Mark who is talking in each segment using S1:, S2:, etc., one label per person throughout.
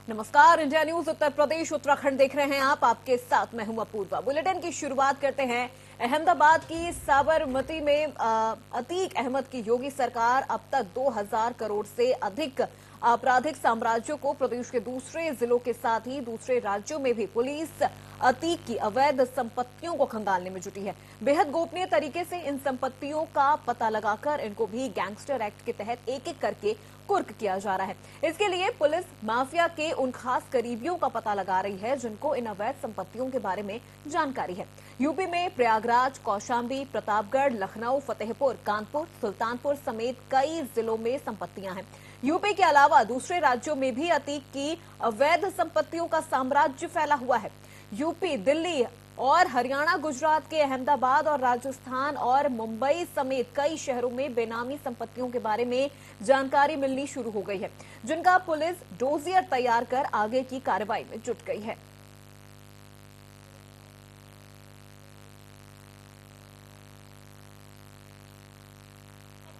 S1: नमस्कार, India news Uttar Pradesh Uttarakhand देख रहे हैं आप। आपके साथ मैं हूं अपूर्वा। बुलेटिन की शुरुआत करते हैं अहमदाबाद की साबरमती में। अतीक अहमद की योगी सरकार अब तक 2000 करोड़ से अधिक आपराधिक साम्राज्यों को प्रदेश के दूसरे जिलों के साथ ही दूसरे राज्यों में भी पुलिस अतीक की अवैध संपत्तियों को खंगालने में जुटी है। बेहद गोपनीय तरीके से इन संपत्तियों का पता लगाकर इनको भी गैंगस्टर एक्ट के तहत एक एक करके कुर्क किया जा रहा है। इसके लिए पुलिस माफिया के उन खास करीबियों का पता लगा रही है जिनको इन अवैध संपत्तियों के बारे में जानकारी है। यूपी में प्रयागराज, कौशाम्बी, प्रतापगढ़, लखनऊ, फतेहपुर, कानपुर, सुल्तानपुर समेत कई जिलों में संपत्तियां हैं। यूपी के अलावा दूसरे राज्यों में भी अतीक की अवैध संपत्तियों का साम्राज्य फैला हुआ है। यूपी, दिल्ली और हरियाणा, गुजरात के अहमदाबाद और राजस्थान और मुंबई समेत कई शहरों में बेनामी संपत्तियों के बारे में जानकारी मिलनी शुरू हो गई है, जिनका पुलिस डोजियर तैयार कर आगे की कार्रवाई में जुट गई है।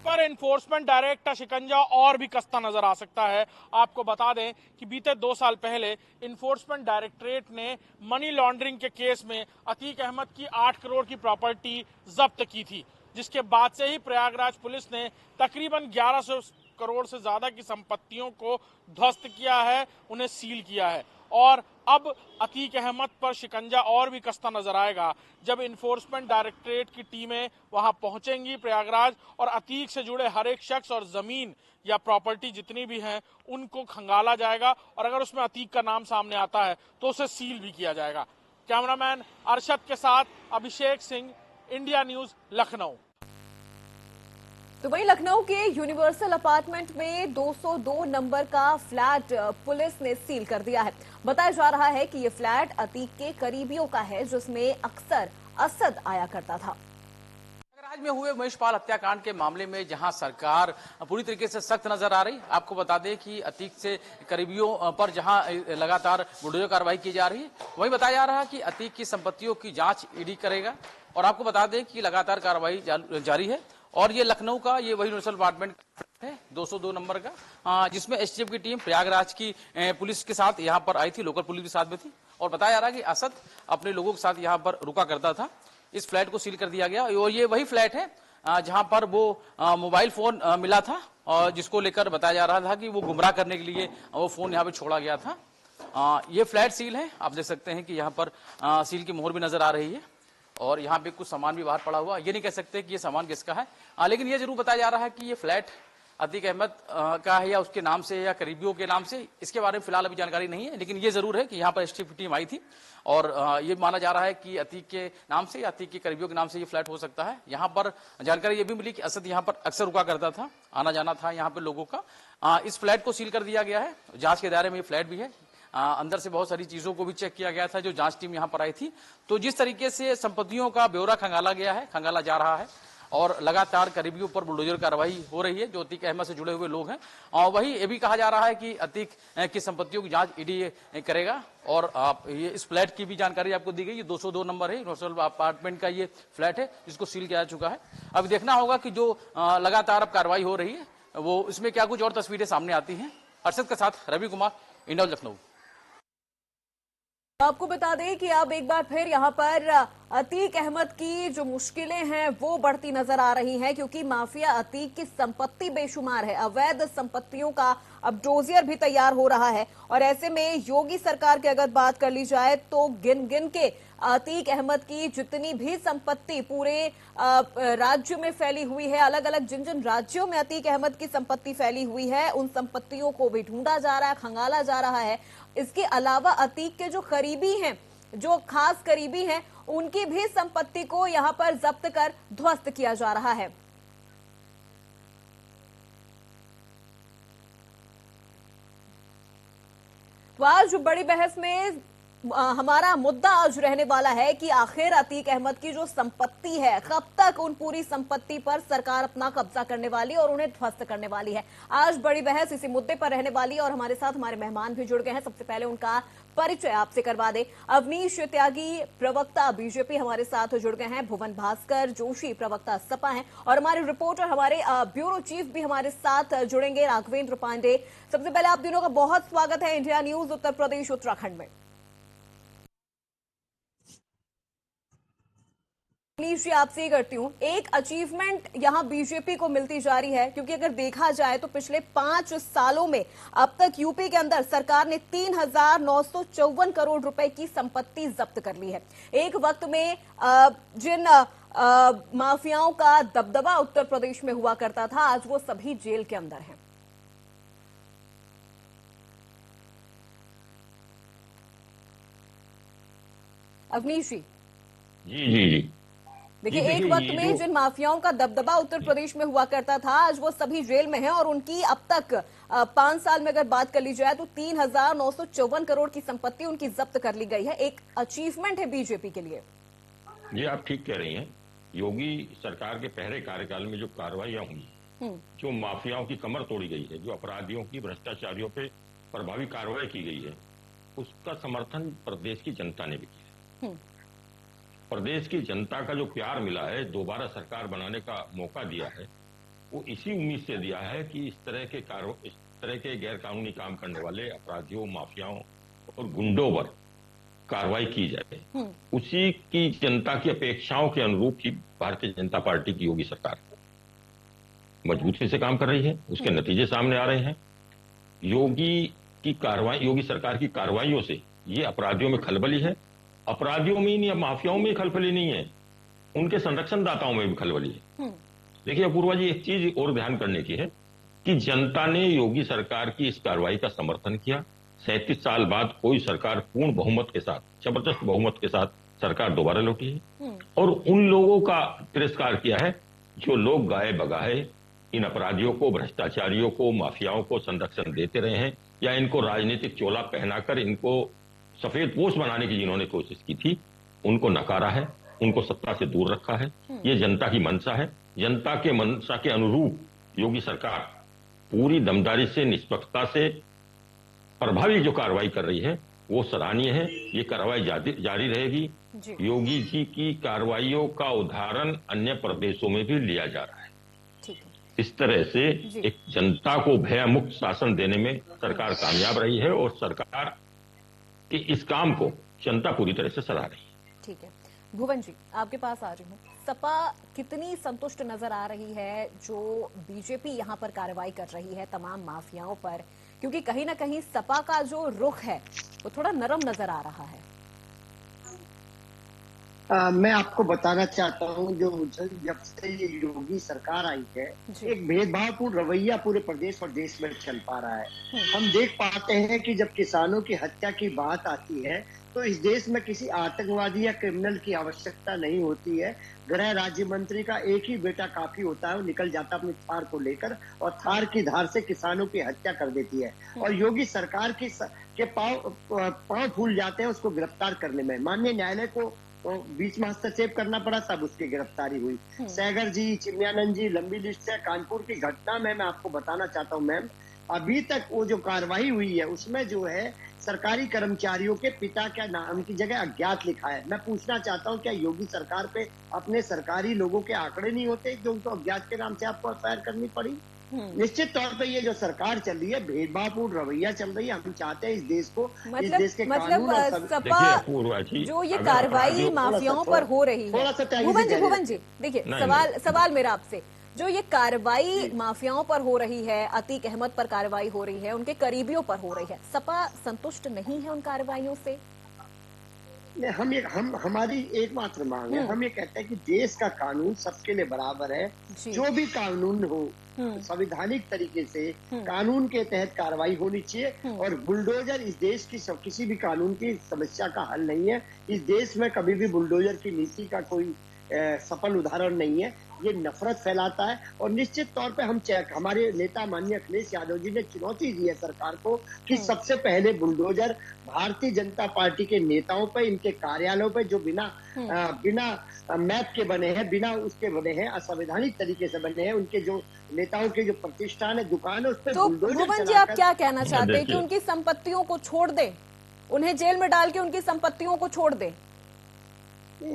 S2: पर एनफोर्समेंट डायरेक्ट का शिकंजा और भी कसता नजर आ सकता है। आपको बता दें कि बीते 2 साल पहले एनफोर्समेंट डायरेक्टरेट ने मनी लॉन्ड्रिंग के केस में अतीक अहमद की 8 करोड़ की प्रॉपर्टी जब्त की थी, जिसके बाद से ही प्रयागराज पुलिस ने तकरीबन 1100 करोड़ से ज्यादा की संपत्तियों को ध्वस्त किया है, उन्हें सील किया है। और अब अतीक अहमद पर शिकंजा और भी कसता नजर आएगा जब इन्फोर्समेंट डायरेक्टरेट की टीमें वहां पहुंचेंगी प्रयागराज, और अतीक से जुड़े हर एक शख्स और जमीन या प्रॉपर्टी जितनी भी हैं उनको खंगाला जाएगा, और अगर उसमें अतीक का नाम सामने आता है तो उसे सील भी किया जाएगा। कैमरामैन अरशद के साथ अभिषेक सिंह, इंडिया न्यूज, लखनऊ।
S1: तो वहीं लखनऊ के यूनिवर्सल अपार्टमेंट में 202 नंबर का फ्लैट पुलिस ने सील कर दिया है। बताया जा रहा है कि ये फ्लैट अतीक के करीबियों का है, जिसमें अक्सर असद आया करता था।
S3: प्रयागराज में हुए महेशपाल हत्याकांड के मामले में जहां सरकार पूरी तरीके से सख्त नजर आ रही, आपको बता दें कि अतीक से करीबियों पर जहां लगातार बुलडोजर कार्रवाई की जा रही है, वहीं बताया जा रहा है कि अतीक की संपत्तियों की जांच ईडी करेगा। और आपको बता दें कि लगातार कार्रवाई जारी है। और ये लखनऊ का ये वही यूनिवर्सल अपार्टमेंट है 202 नंबर का, जिसमें एसटीएफ की टीम प्रयागराज की पुलिस के साथ यहाँ पर आई थी, लोकल पुलिस भी साथ में थी। और बताया जा रहा है कि असद अपने लोगों के साथ यहाँ पर रुका करता था। इस फ्लैट को सील कर दिया गया और ये वही फ्लैट है जहां पर वो मोबाइल फोन मिला था, और जिसको लेकर बताया जा रहा था कि वो गुमराह करने के लिए वो फोन यहाँ पे छोड़ा गया था। ये फ्लैट सील है, आप देख सकते हैं कि यहाँ पर सील की मोहर भी नजर आ रही है, और यहाँ पे कुछ सामान भी बाहर पड़ा हुआ। ये नहीं कह सकते कि ये सामान किसका है, लेकिन ये जरूर बताया जा रहा है कि ये फ्लैट अतीक अहमद का है या उसके नाम से या करीबियों के नाम से। इसके बारे में फिलहाल अभी जानकारी नहीं है, लेकिन ये जरूर है कि यहाँ पर एसटीएफ टीम आई थी, और ये माना जा रहा है कि अतीक के नाम से या अतीक के करीबियों के नाम से ये फ्लैट हो सकता है। यहाँ पर जानकारी ये भी मिली कि असद यहाँ पर अक्सर रुका करता था, आना जाना था यहाँ पे लोगों का। इस फ्लैट को सील कर दिया गया है। जांच के दायरे में ये फ्लैट भी है। अंदर से बहुत सारी चीजों को भी चेक किया गया था जो जांच टीम यहाँ पर आई थी। तो जिस तरीके से संपत्तियों का ब्यौरा खंगाला जा रहा है, और लगातार करीबियों पर बुलडोजर कार्रवाई हो रही है जो अतीक अहमद से जुड़े हुए लोग हैं। और वही ये भी कहा जा रहा है कि अतीक की संपत्तियों की जांच ईडी करेगा। और ये इस फ्लैट की भी जानकारी आपको दी गई। ये 202 नंबर है, यूनिवर्सल अपार्टमेंट का ये फ्लैट है जिसको सील किया जा चुका है। अब देखना होगा कि जो लगातार अब कार्रवाई हो रही है वो इसमें क्या कुछ और तस्वीरें सामने आती हैं। अरशद के साथ रवि कुमार, इंडिया लखनऊ।
S1: आपको बता दें कि अब एक बार फिर यहां पर अतीक अहमद की जो मुश्किलें हैं वो बढ़ती नजर आ रही हैं, क्योंकि माफिया अतीक की संपत्ति बेशुमार है। अवैध संपत्तियों का अब डोजियर भी तैयार हो रहा है, और ऐसे में योगी सरकार की अगर बात कर ली जाए तो गिन गिन के अतीक अहमद की जितनी भी संपत्ति पूरे राज्य में फैली हुई है, अलग अलग जिन जिन राज्यों में अतीक अहमद की संपत्ति फैली हुई है उन संपत्तियों को भी ढूंढा जा रहा है, खंगाला जा रहा है। इसके अलावा अतीक के जो करीबी हैं, जो खास करीबी हैं, उनकी भी संपत्ति को यहां पर जब्त कर ध्वस्त किया जा रहा है। तो आज बड़ी बहस में हमारा मुद्दा आज रहने वाला है कि आखिर अतीक अहमद की जो संपत्ति है, कब तक उन पूरी संपत्ति पर सरकार अपना कब्जा करने वाली और उन्हें ध्वस्त करने वाली है। आज बड़ी बहस इसी मुद्दे पर रहने वाली है और हमारे साथ हमारे मेहमान भी जुड़ गए हैं। सबसे पहले उनका परिचय आपसे करवा दें। अवनीश त्यागी, प्रवक्ता बीजेपी, हमारे साथ जुड़ गए हैं। भुवन भास्कर जोशी, प्रवक्ता सपा हैं और हमारे रिपोर्टर, हमारे ब्यूरो चीफ भी हमारे साथ जुड़ेंगे, राघवेंद्र पांडे। सबसे पहले आप तीनों का बहुत स्वागत है इंडिया न्यूज उत्तर प्रदेश उत्तराखंड में। जी आपसे ही करती हूँ, एक अचीवमेंट यहाँ बीजेपी को मिलती जा रही है, क्योंकि अगर देखा जाए तो पिछले 5 सालों में अब तक यूपी के अंदर सरकार ने 3,954 करोड़ रुपए की संपत्ति जब्त कर ली है। एक वक्त में जिन माफियाओं का दबदबा उत्तर प्रदेश में हुआ करता था, आज वो सभी जेल के अंदर हैं। अवनीश जी।
S4: जी जी जी
S1: देखिए, एक वक्त में जिन माफियाओं का दबदबा उत्तर प्रदेश में हुआ करता था, आज वो सभी जेल में हैं और उनकी अब तक 5 साल में अगर बात कर ली जाए तो 3,954 करोड़ की संपत्ति उनकी जब्त कर ली गई है। एक अचीवमेंट है बीजेपी के लिए।
S4: जी आप ठीक कह रही हैं। योगी सरकार के पहले कार्यकाल में जो कार्रवाइयां हुई, जो माफियाओं की कमर तोड़ी गई है, जो अपराधियों की, भ्रष्टाचारियों पे प्रभावी कार्रवाई की गई है, उसका समर्थन प्रदेश की जनता ने भी किया। प्रदेश की जनता का जो प्यार मिला है, दोबारा सरकार बनाने का मौका दिया है, वो इसी उम्मीद से दिया है कि इस तरह के गैर कानूनी काम करने वाले अपराधियों, माफियाओं और गुंडों पर कार्रवाई की जाए। उसी की जनता की अपेक्षाओं के अनुरूप ही भारतीय जनता पार्टी की योगी सरकार मजबूती से काम कर रही है। उसके नतीजे सामने आ रहे हैं। योगी सरकार की कार्रवाइयों से ये अपराधियों में खलबली है। अपराधियों में ही नहीं, माफियाओं में खलबली नहीं है, उनके संरक्षणदाताओं में भी खलबली है। देखिए अपूर्वा जी, एक चीज और ध्यान करने की है कि जनता ने योगी सरकार की इस कार्रवाई का समर्थन किया। 37 साल बाद कोई सरकार पूर्ण बहुमत के साथ, जबरदस्त बहुमत के साथ सरकार दोबारा लौटी है और उन लोगों का तिरस्कार किया है जो लोग गाए बगाए इन अपराधियों को, भ्रष्टाचारियों को, माफियाओं को संरक्षण देते रहे हैं या इनको राजनीतिक चोला पहनाकर इनको सफेद पोश बनाने की जिन्होंने कोशिश की थी, उनको नकारा है, उनको सत्ता से दूर रखा है। ये जनता की मंशा है। जनता के मंशा के अनुरूप योगी सरकार पूरी दमदारी से, निष्पक्षता से प्रभावी जो कार्रवाई कर रही है वो सराहनीय है। ये कार्रवाई जारी रहेगी। योगी जी की कार्रवाइयों का उदाहरण अन्य प्रदेशों में भी लिया जा रहा है। इस तरह से एक जनता को भयमुक्त शासन देने में सरकार कामयाब रही है और सरकार कि इस काम को जनता पूरी तरह से सराह रही है।
S1: ठीक है, भुवन जी आपके पास आ रही हूँ। सपा कितनी संतुष्ट नजर आ रही है जो बीजेपी यहाँ पर कार्रवाई कर रही है तमाम माफियाओं पर, क्योंकि कहीं ना कहीं सपा का जो रुख है वो थोड़ा नरम नजर आ रहा है।
S5: मैं आपको बताना चाहता हूँ, जो जब से ये योगी सरकार आई है, एक भेदभावपूर्ण रवैया पूरे प्रदेश और देश में चल पा रहा है। हम देख पाते हैं कि जब किसानों की हत्या की बात आती है तो इस देश में किसी आतंकवादी या क्रिमिनल की आवश्यकता नहीं होती है। गृह राज्य मंत्री का एक ही बेटा काफी होता है, वो निकल जाता अपनी थार को लेकर और थार की धार से किसानों की हत्या कर देती है और योगी सरकार के पांव फूल जाते हैं उसको गिरफ्तार करने में। माननीय न्यायालय को तो बीच में हस्तक्षेप करना पड़ा, तब उसकी गिरफ्तारी हुई। सैगर जी, चिमयानंद जी, लंबी लिस्ट है। कानपुर की घटना में मैं आपको बताना चाहता हूँ मैम, अभी तक वो जो कार्रवाई हुई है उसमें जो है सरकारी कर्मचारियों के पिता के नाम की जगह अज्ञात लिखा है। मैं पूछना चाहता हूँ, क्या योगी सरकार पे अपने सरकारी लोगों के आंकड़े नहीं होते जो उनको अज्ञात के नाम से आपको एफआईआर करनी पड़ी? निश्चित तौर पे ये जो सरकार चल रही है, भेदभावपूर्ण रवैया चल रही है। हम चाहते हैं इस देश को, इस देश के कानून और
S1: सपा जो ये कार्रवाई माफियाओं पर हो रही है, भुवन जी देखिए, सवाल मेरा आपसे, जो ये कार्रवाई माफियाओं पर हो रही है, अतीक अहमद पर कार्रवाई हो रही है, उनके करीबियों पर हो रही है, सपा संतुष्ट नहीं है उन कार्रवाइयों से?
S5: हमारी एकमात्र मांग है, हम ये कहते हैं कि देश का कानून सबके लिए बराबर है। जो भी कानून हो संवैधानिक तरीके से कानून के तहत कार्रवाई होनी चाहिए और बुलडोजर इस देश की किसी भी कानून की समस्या का हल नहीं है। इस देश में कभी भी बुलडोजर की नीति का कोई सफल उदाहरण नहीं है। ये नफरत फैलाता है। और निश्चित तौर पे हमारे नेता माननीय अखिलेश यादव जी ने चुनौती दी है सरकार को कि सबसे पहले बुलडोजर भारतीय जनता पार्टी के नेताओं पे, इनके कार्यालयों पे जो बिना मैप के बने हैं, बिना उसके बने हैं, असंवैधानिक तरीके से बने हैं, उनके जो नेताओं के जो प्रतिष्ठान है, दुकान है, उस पर
S1: तो
S5: बुलडोजर
S1: भुवन जी, आप क्या कहना चाहते हैं कि उनकी संपत्तियों को छोड़ दें, उन्हें जेल में डाल के उनकी संपत्तियों को छोड़ दें?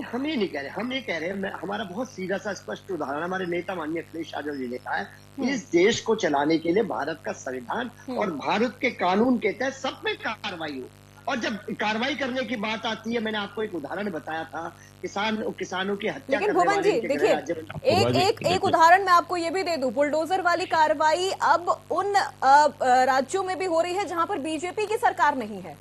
S5: हम ये नहीं कह रहे, हम ये कह रहे हैं, हमारा बहुत सीधा सा स्पष्ट उदाहरण हमारे नेता माननीय अखिलेश यादव जी ने कहा है, इस देश को चलाने के लिए भारत का संविधान और भारत के कानून के तहत सब में कार्रवाई हो। और जब कार्रवाई करने की बात आती है, मैंने आपको एक उदाहरण बताया था, किसानों की हत्या।
S1: लेकिन भुवन जी देखिए, एक उदाहरण मैं आपको ये भी दे दूं, बुलडोजर वाली कार्रवाई अब उन राज्यों में भी हो रही है जहां पर बीजेपी की सरकार नहीं है।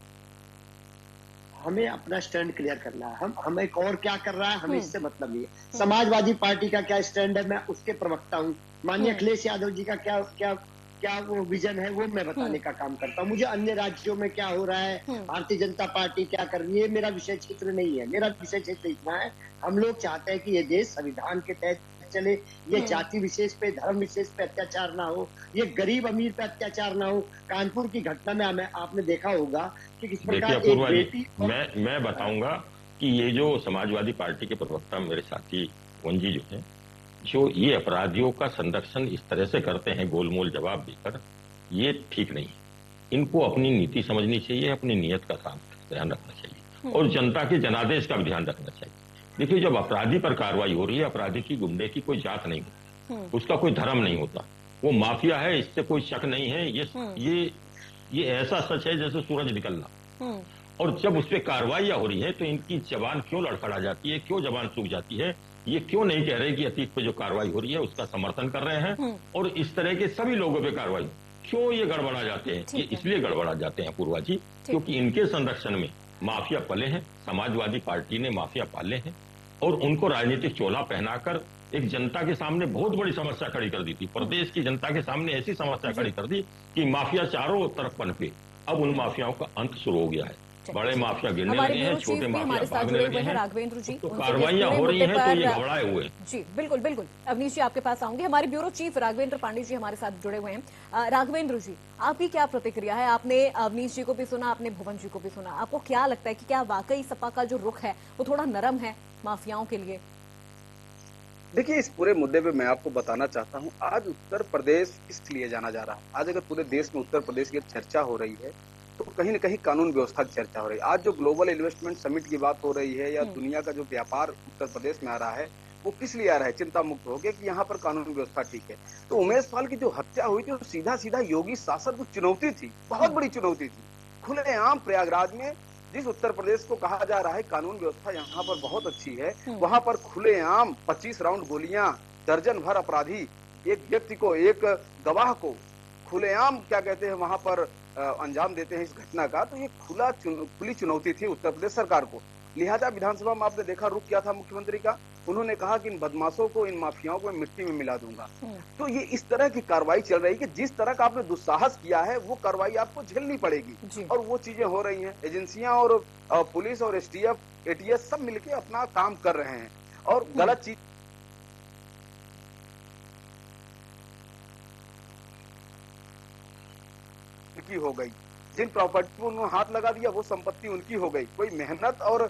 S5: हमें अपना स्टैंड क्लियर करना है, हम एक और क्या कर रहा है हमें इससे मतलब नहीं है। समाजवादी पार्टी का क्या स्टैंड है, मैं उसके प्रवक्ता हूँ। माननीय अखिलेश यादव जी का क्या वो विजन है, वो मैं बताने का काम करता हूँ। मुझे अन्य राज्यों में क्या हो रहा है, भारतीय जनता पार्टी क्या कर रही है, मेरा विषय क्षेत्र नहीं है। मेरा विषय क्षेत्र इतना है, हम लोग चाहते हैं कि ये देश संविधान के तहत चले, ये जाति विशेष पे, धर्म विशेष पे अत्याचार ना हो, ये गरीब अमीर पे अत्याचार ना हो। कानपुर की घटना में आपने देखा होगा कि किस प्रकार एक बेटी।
S4: मैं बताऊंगा कि ये जो समाजवादी पार्टी के प्रवक्ता मेरे साथी पवन जी जो है, जो ये अपराधियों का संरक्षण इस तरह से करते हैं गोलमोल जवाब देकर, ये ठीक नहीं है। इनको अपनी नीति समझनी चाहिए, अपनी नीयत का ध्यान रखना चाहिए और जनता के जनादेश का भी ध्यान रखना चाहिए। देखिए, जब अपराधी पर कार्रवाई हो रही है, अपराधी की गुंडे की कोई जात नहीं होती, उसका कोई धर्म नहीं होता, वो माफिया है, इससे कोई शक नहीं है। ये ऐसा सच है जैसे सूरज निकलना। और जब उस पर कार्रवाइयां हो रही है तो इनकी जबान क्यों लड़खड़ा जाती है, क्यों जबान सूख जाती है? ये क्यों नहीं कह रहे कि अतीत पे जो कार्रवाई हो रही है उसका समर्थन कर रहे हैं और इस तरह के सभी लोगों पे कार्रवाई क्यों ये गड़बड़ा जाते हैं? ये इसलिए गड़बड़ा जाते हैं पूर्वा जी, क्योंकि इनके संरक्षण में माफिया पले हैं, समाजवादी पार्टी ने माफिया पाले हैं और उनको राजनीतिक चोला पहनाकर एक जनता के सामने बहुत बड़ी समस्या खड़ी कर दी थी। प्रदेश की जनता के सामने ऐसी समस्या खड़ी कर दी कि माफिया चारों तरफ पनपे। अब उन माफियाओं का अंत शुरू हो गया है, बड़े माफिया गिरने लगे हैं, छोटे माफिया भागने लगे हैं,
S1: राघवेंद्र जी,
S4: तो कार्रवाइयां हो रही हैं तो ये घबराए हुए हैं।
S1: जी बिल्कुल बिल्कुल। अवनीश जी आपके पास आऊंगे, हमारे ब्यूरो चीफ राघवेंद्र पांडे जी हमारे साथ जुड़े हुए हैं। राघवेंद्र जी, आपकी क्या प्रतिक्रिया है? आपने अवनीश जी को भी सुना, आपने भुवन जी को भी सुना, आपको क्या लगता है कि क्या वाकई सपा का जो रुख है वो थोड़ा नरम है माफियाओं के लिए?
S6: देखिए, इस पूरे मुद्दे पे मैं आपको बताना चाहता हूं, आज उत्तर प्रदेश किस लिए जाना जा रहा है। आज अगर पूरे देश में उत्तर प्रदेश की चर्चा हो रही है तो कहीं न कहीं कानून व्यवस्था की चर्चा हो रही है। आज जो ग्लोबल इन्वेस्टमेंट समिट की बात हो रही है या दुनिया का जो व्यापार उत्तर प्रदेश में आ रहा है, वो किस लिए आ रहा है? चिंता मुक्त हो गया कि यहाँ पर कानून व्यवस्था ठीक है। तो उमेश पाल की जो हत्या हुई थी, सीधा सीधा योगी शासन को चुनौती थी, बहुत बड़ी चुनौती थी। खुलेआम प्रयागराज में जिस उत्तर प्रदेश को कहा जा रहा है कानून व्यवस्था यहाँ पर बहुत अच्छी है, वहां पर खुलेआम 25 राउंड गोलियां, दर्जन भर अपराधी, एक व्यक्ति को, एक गवाह को खुलेआम क्या कहते हैं वहां पर अंजाम देते हैं इस घटना का। तो ये खुली चुनौती थी उत्तर प्रदेश सरकार को। लिहाजा विधानसभा में आपने देखा रुख क्या था मुख्यमंत्री का, उन्होंने कहा कि इन बदमाशों को, इन माफियाओं को मिट्टी में मिला दूंगा। तो ये इस तरह की कार्रवाई चल रही है कि जिस तरह का आपने दुस्साहस किया है वो कार्रवाई आपको झेलनी पड़ेगी और वो चीजें हो रही हैं। एजेंसियां और पुलिस और एसटीएफ, एटीएस सब मिलकर अपना काम कर रहे हैं और गलत चीज की हो गई। जिन प्रॉपर्टी को उन्होंने हाथ लगा दिया वो संपत्ति उनकी हो गई। कोई मेहनत और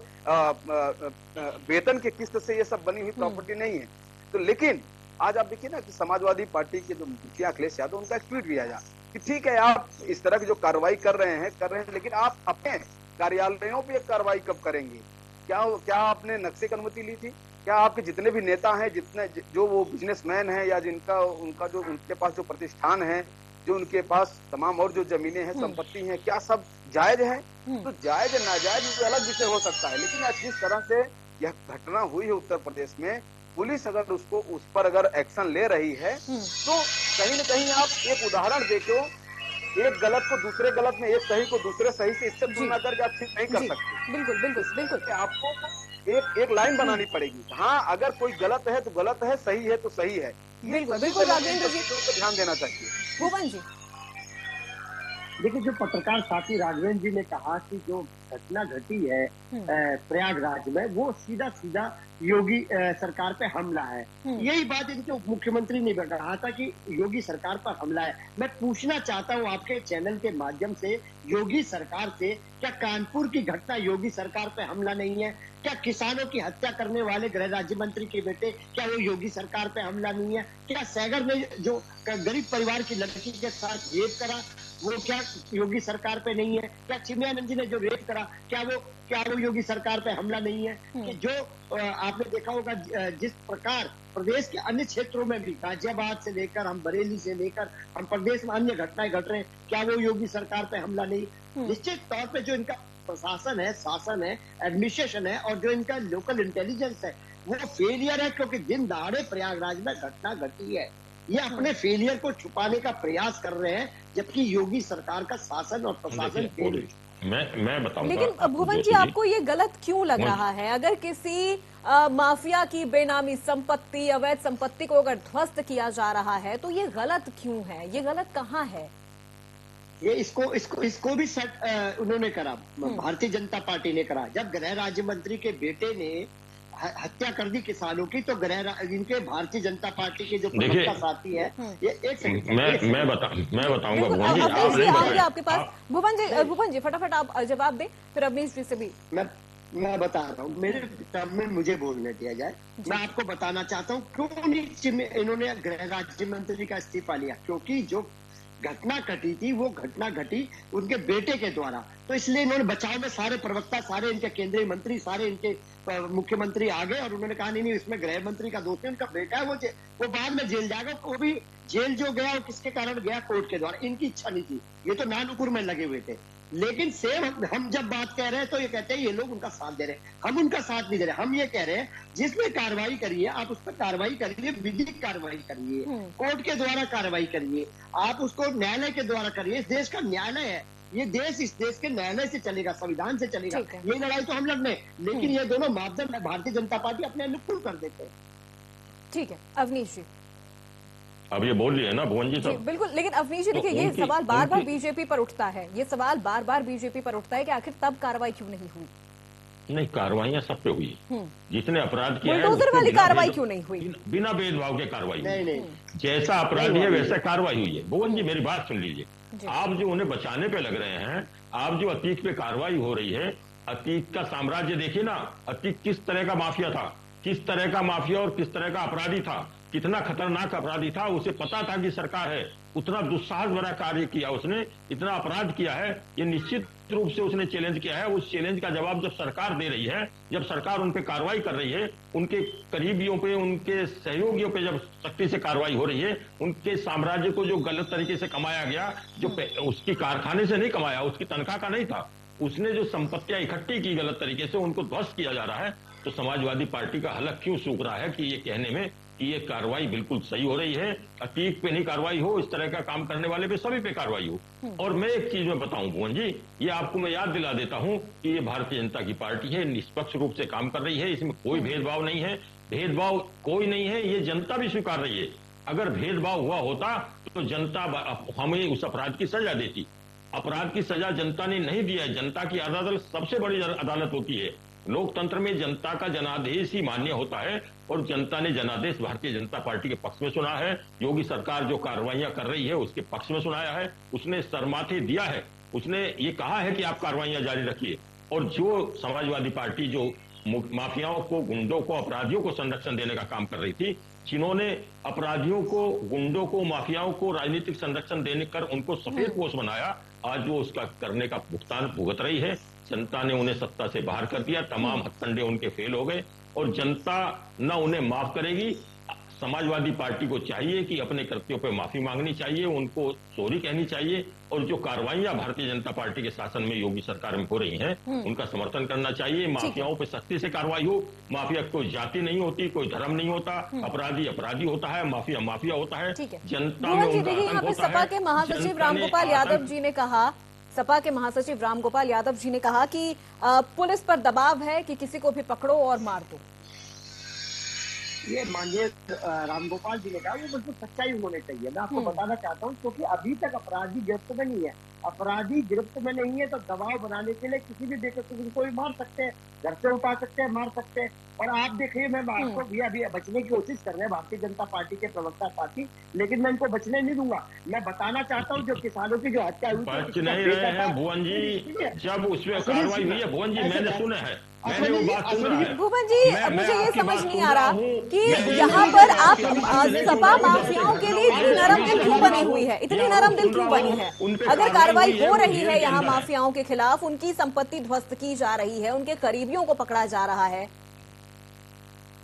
S6: वेतन के किस्त से ये सब बनी हुई प्रॉपर्टी नहीं है। तो लेकिन आज आप देखिए ना कि समाजवादी पार्टी के जो मुखिया अखिलेश यादव, उनका एक ट्वीट भी आया कि ठीक है आप इस तरह की जो कार्रवाई कर रहे हैं, लेकिन आप अपने कार्यालयों पे कार्रवाई कब करेंगे? क्या आपने नक्शे की अनुमति ली थी? क्या आपके जितने भी नेता हैं, जितने जो वो बिजनेसमैन हैं या उनका जो उनके पास जो प्रतिष्ठान है, जो उनके पास तमाम और जो जमीनें हैं, संपत्ति हैं, क्या सब जायज है? तो जायज नाजायज तो अलग विषय हो सकता है, लेकिन आज जिस तरह से यह घटना हुई है उत्तर प्रदेश में, पुलिस अगर उस पर अगर एक्शन ले रही है तो कहीं न कहीं आप एक उदाहरण देखो, एक गलत को दूसरे गलत में, एक सही को दूसरे सही से इससे तुलना करके आप ठीक नहीं कर सकते।
S1: बिल्कुल बिल्कुल बिल्कुल।
S6: आपको एक लाइन बनानी पड़ेगी। हाँ, अगर कोई गलत है तो गलत है, सही है तो सही है।
S1: बिल्कुल बिल्कुल। राघवेंद्र जी
S6: को ध्यान देना चाहिए।
S1: भुवन जी,
S5: देखिए, जो पत्रकार साथी राघवेंद्र जी ने कहा कि जो घटना घटी है प्रयागराज में, वो सीधा सीधा योगी सरकार पे हमला है। यही बात इनके उप मुख्यमंत्री ने कहा था कि योगी सरकार पर हमला है। मैं पूछना चाहता हूँ आपके चैनल के माध्यम से योगी सरकार से, क्या कानपुर की घटना योगी सरकार पे हमला नहीं है? क्या किसानों की हत्या करने वाले गृह राज्य मंत्री के बेटे, क्या वो योगी सरकार पे हमला नहीं है? क्या सैगर ने जो गरीब परिवार की लड़की के साथ रेप करा, वो क्या योगी सरकार पे नहीं है? क्या चिमयानंद जी ने जो रेप करा, क्या वो योगी सरकार पे हमला नहीं है? कि जो आपने देखा होगा जिस प्रकार प्रदेश के अन्य क्षेत्रों में भी, गाजियाबाद से लेकर हम बरेली से लेकर हम प्रदेश में अन्य घटनाएं घट रहे हैं, क्या वो योगी सरकार पे हमला नहीं? निश्चित तौर पे जो इनका प्रशासन है, शासन है, एडमिनिस्ट्रेशन है, और जो इनका लोकल इंटेलिजेंस है, वो फेलियर है, क्योंकि दिन दहाड़े प्रयागराज में घटना घटी है। ये अपने फेलियर को छुपाने का प्रयास कर रहे हैं, जबकि योगी सरकार का शासन और प्रशासन फेल है।
S4: मैं बताऊंगा।
S1: लेकिन भुवन जी, आपको ये गलत क्यों लग रहा है? अगर किसी माफिया की बेनामी संपत्ति, अवैध संपत्ति को अगर ध्वस्त किया जा रहा है, तो ये गलत क्यों है? ये गलत कहाँ है?
S5: ये इसको भी उन्होंने करा, भारतीय जनता पार्टी ने करा। जब गृह राज्य मंत्री के बेटे ने हत्या कर दी किसानों की, तो इनके भारतीय जनता पार्टी के जो प्रवक्ता साथी है, ये एक सेकंड
S4: मैं बताऊंगा भुवन जी,
S1: आगे आपके पास। भुवन जी फटाफट आप जवाब दें, फिर अवनीश जी से भी।
S5: मैं बता रहा हूँ, मेरे टर्म में मुझे बोलने दिया जाए। मैं आपको बताना चाहता हूँ क्यों नहीं इन्होंने गृह राज्य मंत्री का इस्तीफा लिया। क्योंकि जो घटना घटी थी, वो घटना घटी उनके बेटे के द्वारा, तो इसलिए इन्होंने बचाव में सारे प्रवक्ता, सारे इनके केंद्रीय मंत्री, सारे इनके मुख्यमंत्री आ गए, और उन्होंने कहा नहीं इसमें गृह मंत्री का दोष है, उनका बेटा है, वो बाद में जेल जाएगा। वो भी जेल जो गया, वो किसके कारण गया? कोर्ट के द्वारा। इनकी इच्छा नहीं थी, ये तो नानुकुर में लगे हुए थे। लेकिन सेम हम जब बात कह रहे हैं, तो ये कहते हैं ये लोग उनका साथ दे रहे हैं। हम उनका साथ नहीं दे रहे, हम ये कह रहे हैं जिसमें कार्रवाई करिए, आप उस पर कार्रवाई करिए, विधिक कार्रवाई करिए, कोर्ट के द्वारा कार्रवाई करिए, आप उसको न्यायालय के द्वारा करिए। इस देश का न्यायालय है, ये देश इस देश के न्यायालय से चलेगा, संविधान से चलेगा। ये लड़ाई तो हम लड़ने, लेकिन ये दोनों मापदंड भारतीय जनता पार्टी अपने अनुकूल कर देते हैं।
S1: ठीक है अवनीश जी,
S4: अब ये बोल रही है ना भुवन जी साहब।
S1: बिल्कुल, लेकिन अवनीश जी देखिए, ये सवाल बार बार बीजेपी पर उठता है, ये सवाल बार बार बीजेपी पर उठता है कि आखिर तब कार्रवाई क्यों नहीं हुई?
S4: नहीं, कार्रवाइयां सब पे हुई। जिसने अपराध किया है,
S1: बुलडोजर वाली कार्रवाई क्यों नहीं हुई?
S4: बिना भेदभाव के कार्रवाई
S5: नहीं,
S4: जैसा अपराधी है वैसा कार्रवाई हुई है। भुवन जी मेरी बात सुन लीजिए। आप जो उन्हें बचाने पे लग रहे हैं, आप जो अतीक पे कार्रवाई हो रही है, अतीक का साम्राज्य देखिए ना, अतीक किस तरह का माफिया था, किस तरह का माफिया और किस तरह का अपराधी था, कितना खतरनाक अपराधी था। उसे पता था कि सरकार है, उतना दुस्साहस भरा कार्य किया उसने, इतना अपराध किया है। ये निश्चित रूप से उसने चैलेंज किया है। उस चैलेंज का जवाब जब सरकार दे रही है, जब सरकार उन पे कार्रवाई कर रही है, उनके करीबियों पे, उनके सहयोगियों पे जब सख्ती से कार्रवाई हो रही है, उनके साम्राज्य को जो गलत तरीके से कमाया गया, जो उसकी कारखाने से नहीं कमाया, उसकी तनख्वाह का नहीं था, उसने जो संपत्तियां इकट्ठी की गलत तरीके से, उनको ध्वस्त किया जा रहा है। तो समाजवादी पार्टी का हलक क्यों सूख रहा है कि ये कहने में कि ये कार्रवाई बिल्कुल सही हो रही है, अतीक पे नहीं कार्रवाई हो, इस तरह का काम करने वाले पे सभी पे कार्रवाई हो। और मैं एक चीज में बताऊं भुवन जी, ये आपको मैं याद दिला देता हूं कि ये भारतीय जनता की पार्टी है, निष्पक्ष रूप से काम कर रही है, इसमें कोई भेदभाव नहीं है, भेदभाव कोई नहीं है, ये जनता भी स्वीकार रही है। अगर भेदभाव हुआ होता तो जनता हमें उस अपराध की सजा देती। अपराध की सजा जनता ने नहीं दिया है। जनता की अदालत सबसे बड़ी अदालत होती है। लोकतंत्र में जनता का जनादेश ही मान्य होता है, और जनता ने जनादेश भारतीय जनता पार्टी के पक्ष में सुना है। योगी सरकार जो कार्रवाइयां कर रही है उसके पक्ष में सुनाया है, उसने सरमाथे दिया है, उसने ये कहा है कि आप कार्रवाइयां जारी रखिए। और जो समाजवादी पार्टी जो माफियाओं को, गुंडों को, अपराधियों को संरक्षण देने का काम कर रही थी, जिन्होंने अपराधियों को, गुंडों को, माफियाओं को राजनीतिक संरक्षण देने कर उनको सफेद पोश बनाया, आज वो उसका करने का भुगतान भुगत रही है। जनता ने उन्हें सत्ता से बाहर कर दिया, तमाम हथकंडे उनके फेल हो गए, और जनता न उन्हें माफ करेगी। समाजवादी पार्टी को चाहिए कि अपने कृत्यों पर माफी मांगनी चाहिए, उनको सॉरी कहनी चाहिए, और जो कार्रवाइयां भारतीय जनता पार्टी के शासन में योगी सरकार में हो रही हैं, उनका समर्थन करना चाहिए। माफियाओं पे सख्ती से कार्रवाई हो। माफिया कोई जाति नहीं होती, कोई धर्म नहीं होता, अपराधी अपराधी होता है, माफिया माफिया होता है। जनता में उनका आतंक होता है।
S1: सपा के महासचिव रामगोपाल यादव जी ने कहा, सपा के महासचिव रामगोपाल यादव जी ने कहा कि पुलिस पर दबाव है कि किसी को भी पकड़ो और मार दो।
S5: ये माननीय रामगोपाल जी ने कहा, वो बिल्कुल सच्चाई होने चाहिए। मैं आपको बताना चाहता हूँ, क्योंकि अभी तक अपराधी गिरफ्त में नहीं है। अपराधी गिरफ्त में नहीं है तो दबाव बनाने के लिए किसी भी बेकसूर को भी मार सकते हैं, घर से उठा सकते हैं, मार सकते हैं। और आप देखिए, मैं आपको भी अभी बचने की कोशिश कर रहे हैं भारतीय जनता पार्टी के प्रवक्ता साथी, लेकिन मैं इनको बचने नहीं दूंगा। मैं बताना चाहता हूँ जो किसानों की जो हत्या हुई थी,
S4: बच नहीं रहे हैं भुवन जी, जब उसमें कार्रवाई हुई है भुवन जी, मैंने सुना है, मैंने वो बात सुन रहा है।
S1: भुवन जी, मुझे ये समझ नहीं आ रहा कि यहाँ पर आप सपा माफियाओं के लिए इतनी नरम दिल क्यों बनी हुई है, इतनी नरम दिल क्यों बनी है? अगर कार्रवाई हो रही है यहाँ माफियाओं के खिलाफ, उनकी संपत्ति ध्वस्त की जा रही है, उनके करीबियों को पकड़ा जा रहा है।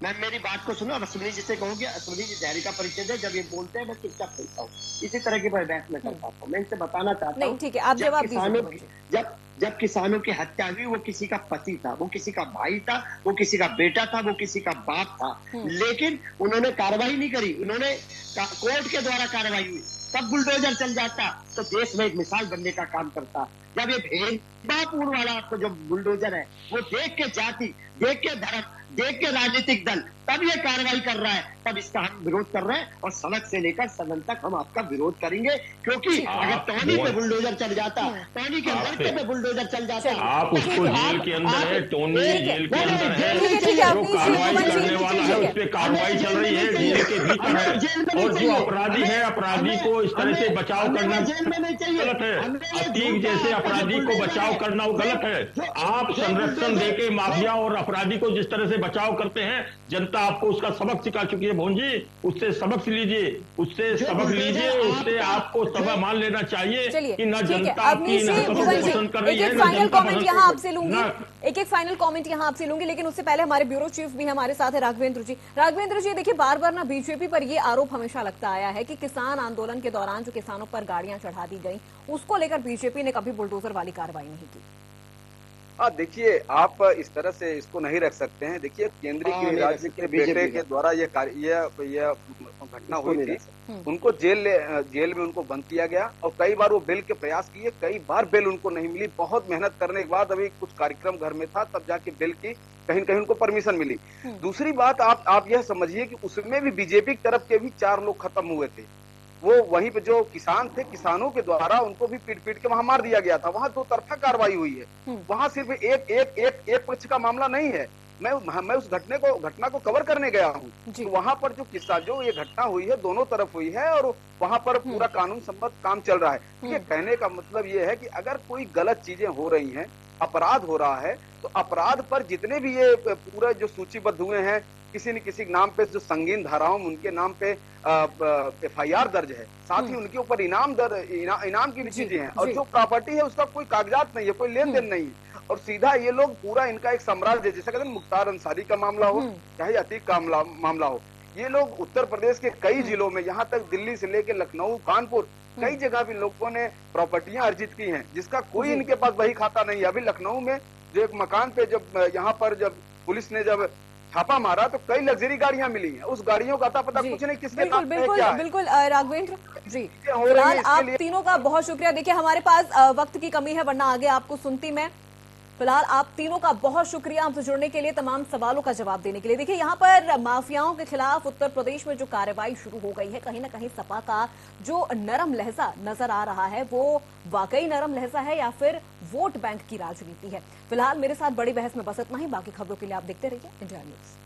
S5: मैं मेरी बात को सुनो, असुमनी जी से कहूँगी, असुमनी जी धैर्य का परिचय दे, जब ये बोलते हैं मैं चुपचाप सुनता हूँ, इसी तरह की मैं बहस में कर पाता हूँ। मैं इनसे बताना चाहता हूँ,
S1: ठीक है, आप जवाब दीजिए।
S5: जब किसानों की हत्या हुई, वो किसी का पति था, वो किसी का भाई था, वो किसी का बेटा था, वो किसी का बाप था, लेकिन उन्होंने कार्रवाई नहीं करी, उन्होंने कोर्ट के द्वारा कार्रवाई हुई। तब बुलडोजर चल जाता तो देश में एक मिसाल बनने का काम करता। जब ये भेदभावपूर्ण वाला आपको जो बुलडोजर है, वो देख के जाति, देख के धर्म, देख के राजनीतिक दल तब ये कार्रवाई कर रहा है, तब इसका हम विरोध कर रहे हैं और सड़क से लेकर सदन तक हम आपका विरोध करेंगे। क्योंकि अगर टोनी पे बुलडोजर चल जाता, टोनी के लड़के पे बुलडोजर चल जाता,
S4: आप उसको जेल के अंदर है, टोनी जेल के अंदर है, जो कार्रवाई करने वाला है उस पर कार्रवाई चल रही है, जेल के भीतर है, और जो अपराधी है, अपराधी को इस तरह से बचाव करना गलत है। अतीक जैसे अपराधी को बचाव करना वो गलत है। आप संरक्षण देके माफिया और अपराधी को जिस तरह से बचाव करते हैं, जनता आपको उसका सबक सिखा चुकी है भुवन जी, उससे सबक लीजिए, उससे सबक लीजिए, उससे आपको सबक मान लेना चाहिए कि न जनता की पसंद कर रही है।
S1: एक फाइनल कमेंट यहाँ आपसे लूंगी, एक फाइनल कमेंट यहाँ आपसे लूंगी, लेकिन उससे पहले हमारे ब्यूरो चीफ भी हमारे साथ है, राघवेंद्र जी। राघवेंद्र जी, देखिए बार बार ना बीजेपी पर ये आरोप हमेशा लगता आया है कि किसान आंदोलन के दौरान जो किसानों पर गाड़ियां चढ़ा दी गई, उसको लेकर बीजेपी ने कभी बुलडोजर वाली कार्रवाई नहीं की।
S6: देखिए, आप इस तरह से इसको नहीं रख सकते हैं। देखिए, केंद्रीय गृह राज्य के बेटे के द्वारा ये घटना हुई थी, उनको जेल में उनको बंद किया गया और कई बार वो बेल के प्रयास किए, कई बार बेल उनको नहीं मिली। बहुत मेहनत करने के बाद अभी कुछ कार्यक्रम घर में था, तब जाके बेल की कहीं न कहीं उनको परमिशन मिली। दूसरी बात, आप यह समझिए कि उसमें भी बीजेपी की तरफ के भी 4 लोग खत्म हुए थे। वो वहीं पे जो किसान थे, किसानों के द्वारा उनको भी पीट के वहां मार दिया गया था। वहां 2 तरफा कार्रवाई हुई है, वहां सिर्फ एक पक्ष का मामला नहीं है। मैं उस घटना को कवर करने गया हूँ, तो वहां पर जो ये घटना हुई है, दोनों तरफ हुई है और वहां पर पूरा कानून सम्मत काम चल रहा है। ये कहने का मतलब ये है कि अगर कोई गलत चीजें हो रही हैं, अपराध हो रहा है, तो अपराध पर जितने भी ये पूरे जो सूचीबद्ध हुए हैं, किसी न किसी नाम पे जो संगीन धाराओं में उनके नाम पे FIR दर्ज है, साथ ही उनके ऊपर इनाम की भी चीजें हैं, और जो प्रॉपर्टी है उसका कोई कागजात नहीं है, कोई लेन देन नहीं है, और सीधा ये लोग पूरा इनका एक साम्राज्य, जैसे कहते हैं मुख्तार अंसारी का मामला हो चाहे अतीक का मामला हो, ये लोग उत्तर प्रदेश के कई जिलों में, यहाँ तक दिल्ली से लेकर लखनऊ, कानपुर, कई जगह भी लोगों ने प्रॉपर्टियां अर्जित की हैं, जिसका कोई इनके पास बही खाता नहीं है। अभी लखनऊ में जो एक मकान पे जब यहाँ पर जब पुलिस ने जब छापा मारा तो कई लग्जरी गाड़ियां मिली हैं, उस गाड़ियों का पता कुछ नहीं किसके नाम पे क्या है।
S1: बिल्कुल राघवेंद्र जी, फिलहाल आप तीनों का बहुत शुक्रिया। देखिए हमारे पास वक्त की कमी है, वरना आगे आपको सुनती मैं। फिलहाल आप तीनों का बहुत शुक्रिया हमसे जुड़ने के लिए, तमाम सवालों का जवाब देने के लिए। देखिए यहाँ पर माफियाओं के खिलाफ उत्तर प्रदेश में जो कार्रवाई शुरू हो गई है, कहीं ना कहीं सपा का जो नरम लहजा नजर आ रहा है, वो वाकई नरम लहजा है या फिर वोट बैंक की राजनीति है। फिलहाल मेरे साथ बड़ी बहस में बस इतना ही। बाकी खबरों के लिए आप देखते रहिए इंडिया न्यूज।